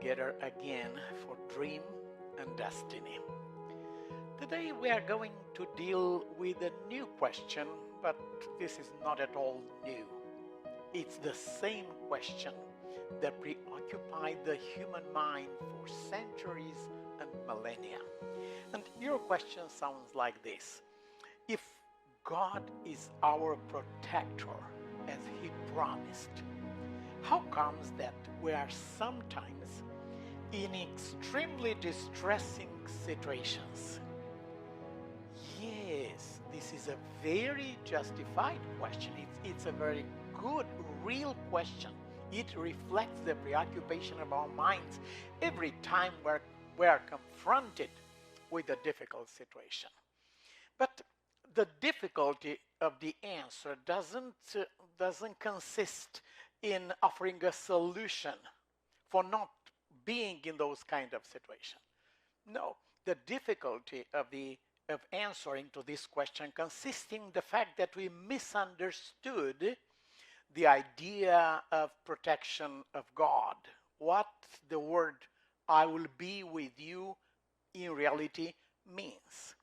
together again for Dream and Destiny. Today we are going to deal with a new question, but this is not at all new. It's the same question that preoccupied the human mind for centuries and millennia. And your question sounds like this: if God is our protector, as He promised, how comes that we are sometimes in extremely distressing situations? Yes, this is a very justified question. It's a very good, real question. It reflects the preoccupation of our minds every time we are confronted with a difficult situation. But the difficulty of the answer doesn't consist in offering a solution for not being in those kind of situations. No, the difficulty of answering to this question consists in the fact that we misunderstood the idea of protection of God. What the word "I will be with you" in reality means.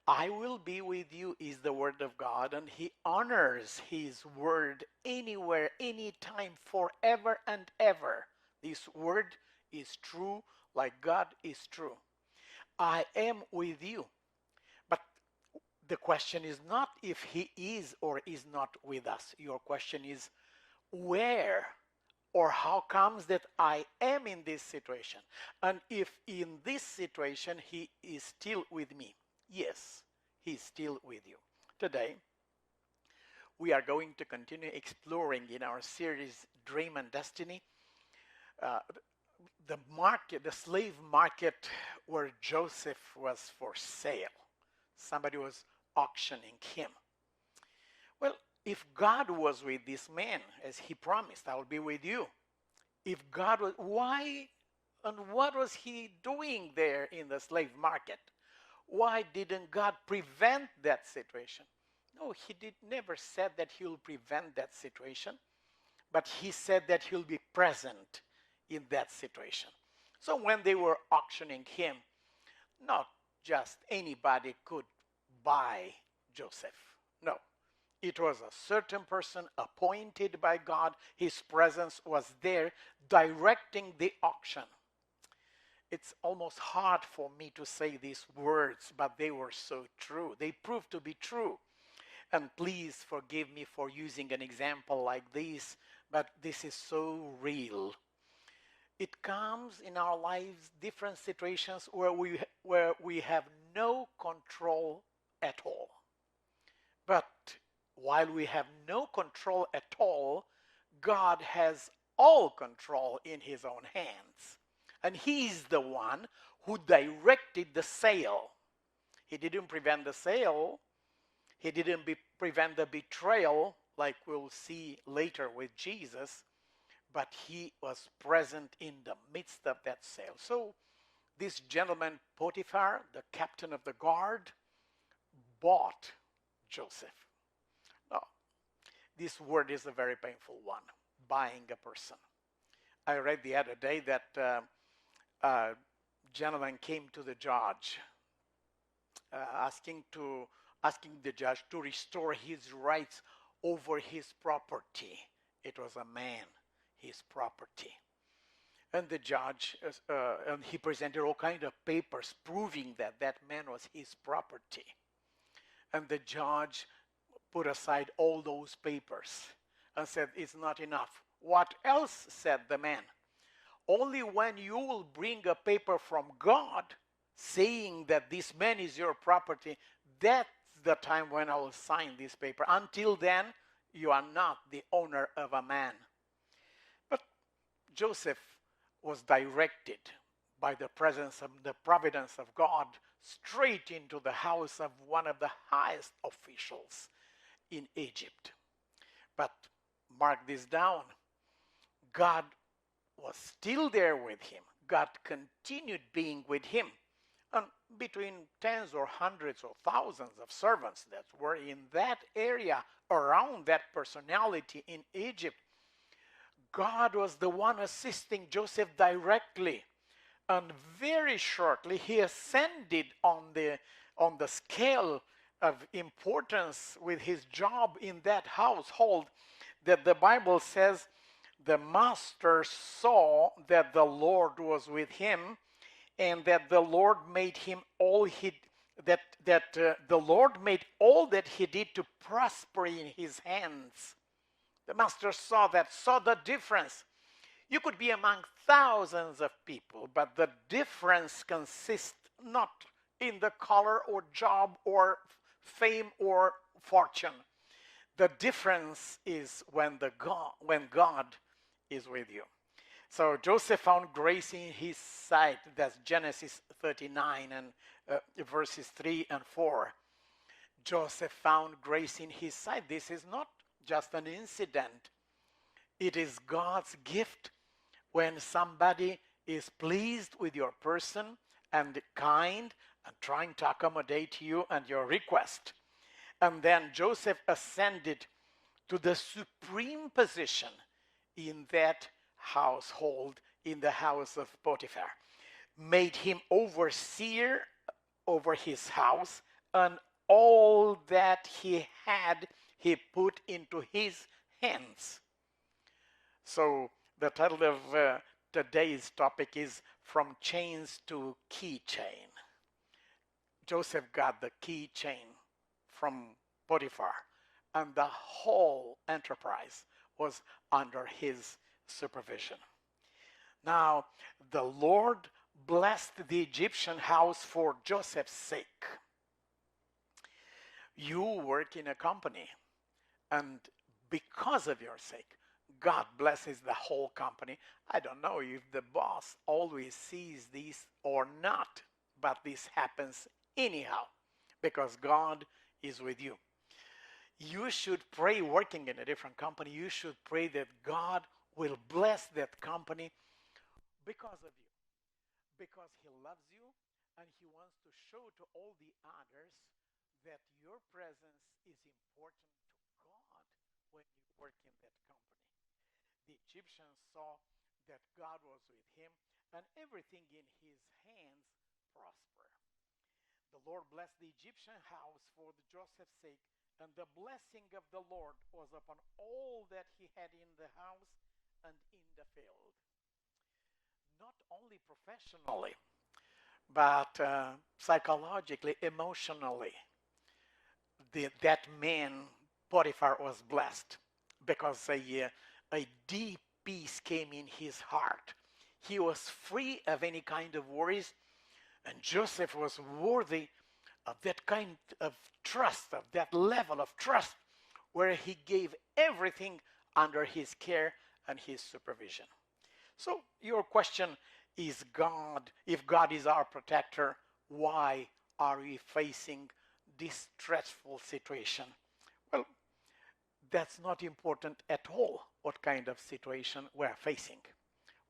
I will be with you is the word of God, and He honors His word anywhere, anytime, forever and ever. This word is true like God is true. I am with you. But the question is not if He is or is not with us. Your question is where or how comes that I am in this situation? And if in this situation He is still with me. Yes, He's still with you. Today, we are going to continue exploring in our series Dream and Destiny, uh, the slave market where Joseph was for sale. Somebody was auctioning him. Well, if God was with this man, as He promised, "I will be with you." If God was, why and what was He doing there in the slave market? Why didn't God prevent that situation? No, He never said that He will prevent that situation, but He said that He'll be present in that situation. So when they were auctioning him, not just anybody could buy Joseph. No, it was a certain person appointed by God. His presence was there directing the auction. It's almost hard for me to say these words, but they were so true. They proved to be true. And please forgive me for using an example like this, but this is so real. It comes in our lives, different situations where we have no control at all. But while we have no control at all, God has all control in His own hands. And He's the one who directed the sale. He didn't prevent the sale. He didn't prevent the betrayal, like we'll see later with Jesus. But He was present in the midst of that sale. So this gentleman, Potiphar, the captain of the guard, bought Joseph. Now, this word is a very painful one, buying a person. I read the other day that a gentleman came to the judge asking the judge to restore his rights over his property. It was a man, his property. And the judge, and he presented all kinds of papers proving that that man was his property. And the judge put aside all those papers and said, "It's not enough." "What else?" said the man. "Only when you will bring a paper from God saying that this man is your property, that's the time when I will sign this paper. Until then, you are not the owner of a man." But Joseph was directed by the presence of the providence of God straight into the house of one of the highest officials in Egypt. But mark this down, God was still there with him. God continued being with him. And between tens or hundreds or thousands of servants that were in that area around that personality in Egypt, God was the one assisting Joseph directly. And very shortly, he ascended on the scale of importance with his job in that household, that the Bible says the master saw that the Lord was with him, and that the Lord made him all he the Lord made all that he did to prosper in his hands. The master saw that, saw the difference. You could be among thousands of people, but the difference consists not in the color or job or fame or fortune. The difference is when God is with you. So Joseph found grace in his sight. That's Genesis 39 and verses 3 and 4. Joseph found grace in his sight. This is not just an incident. It is God's gift when somebody is pleased with your person and kind and trying to accommodate you and your request. And then Joseph ascended to the supreme position in that household, in the house of Potiphar, made him overseer over his house, and all that he had, he put into his hands. So the title of today's topic is From Chains to Keychain. Joseph got the keychain from Potiphar, and the whole enterprise was under his supervision. Now, the Lord blessed the Egyptian house for Joseph's sake. You work in a company, and because of your sake, God blesses the whole company. I don't know if the boss always sees this or not, but this happens anyhow, because God is with you. You should pray, working in a different company, you should pray that God will bless that company because of you, because he loves you, and he wants to show to all the others that your presence is important to God when you work in that company. The Egyptians saw that God was with him, and everything in his hands prospered. The Lord blessed the Egyptian house for Joseph's sake, and the blessing of the Lord was upon all that he had in the house and in the field. Not only professionally, but psychologically, emotionally, that man, Potiphar, was blessed because a deep peace came in his heart. He was free of any kind of worries, and Joseph was worthy of that kind of trust, of that level of trust, where he gave everything under his care and his supervision. So your question is, if God is our protector, why are we facing this stressful situation? Well, that's not important at all what kind of situation we're facing.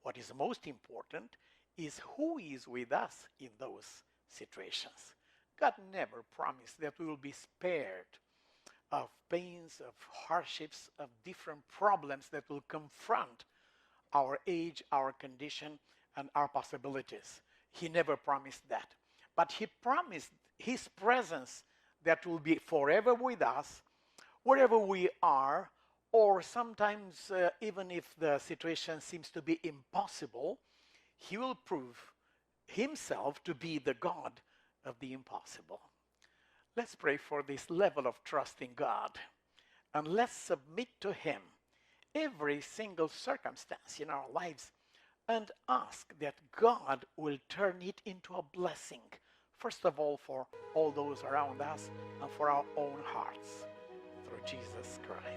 What is most important is who is with us in those situations. God never promised that we will be spared of pains, of hardships, of different problems that will confront our age, our condition, and our possibilities. He never promised that. But he promised his presence that will be forever with us, wherever we are, or sometimes even if the situation seems to be impossible, he will prove himself to be the God of the impossible. Let's pray for this level of trust in God, and let's submit to him every single circumstance in our lives and ask that God will turn it into a blessing, first of all for all those around us and for our own hearts, through Jesus Christ.